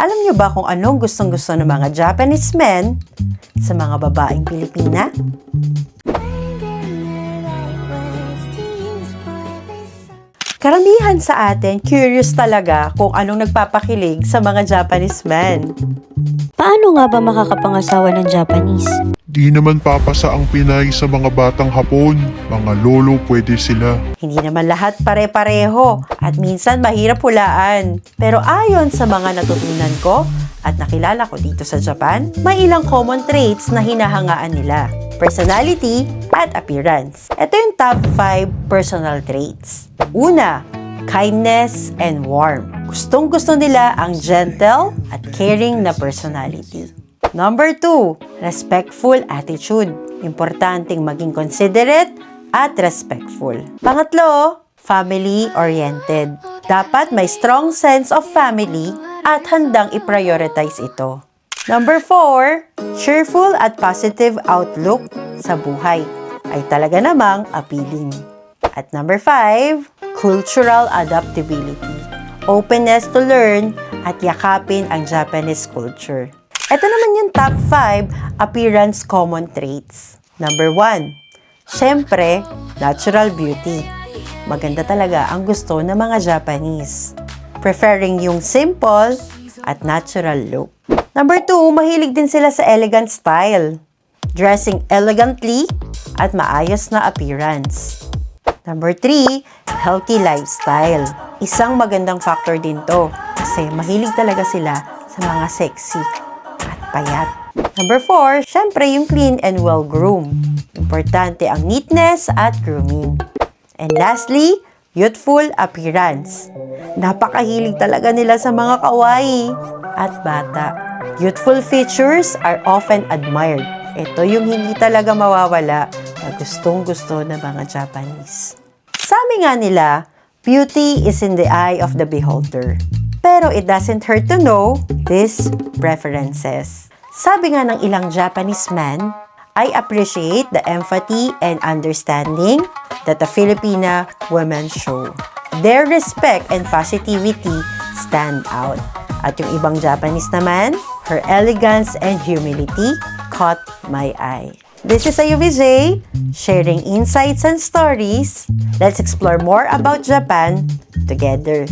Alam niyo ba kung anong gustong-gusto ng mga Japanese men sa mga babaeng Pilipina? Karamihan sa atin, curious talaga kung anong nagpapakilig sa mga Japanese men. Paano nga ba makakapangasawa ng Japanese? Di naman papasa ang Pinay sa mga batang Hapon. Mga lolo pwede sila. Hindi naman lahat pare-pareho at minsan mahirap hulaan. Pero ayon sa mga natutunan ko at nakilala ko dito sa Japan, may ilang common traits na hinahangaan nila. Personality at appearance. Ito yung top 5 personal traits. Una, kindness and warm. Gustong-gusto nila ang gentle at caring na personality. Number 2, respectful attitude. Importanteng maging considerate at respectful. Pangatlo, family-oriented. Dapat may strong sense of family at handang i-prioritize ito. Number 4, cheerful at positive outlook sa buhay ay talaga namang appealing. At number 5, cultural adaptability. Openness to learn at yakapin ang Japanese culture. Ito naman yung top 5 appearance common traits. Number 1, syempre, natural beauty. Maganda talaga ang gusto ng mga Japanese. Preferring yung simple at natural look. Number 2, mahilig din sila sa elegant style. Dressing elegantly at maayos na appearance. Number 3, healthy lifestyle. Isang magandang factor din to kasi mahilig talaga sila sa mga sexy at payat. Number 4, syempre yung clean and well-groomed. Importante ang neatness at grooming. And lastly, youthful appearance. Napakahilig talaga nila sa mga kawaii at bata. Youthful features are often admired. Ito yung hindi talaga mawawala na gustong-gusto ng mga Japanese. Sabi nga nila, beauty is in the eye of the beholder. Pero it doesn't hurt to know these preferences. Sabi nga ng ilang Japanese men, I appreciate the empathy and understanding that the Filipina women show. Their respect and positivity stand out. At yung ibang Japanese naman, her elegance and humility caught my eye. This is Ayubi J, sharing insights and stories. Let's explore more about Japan together.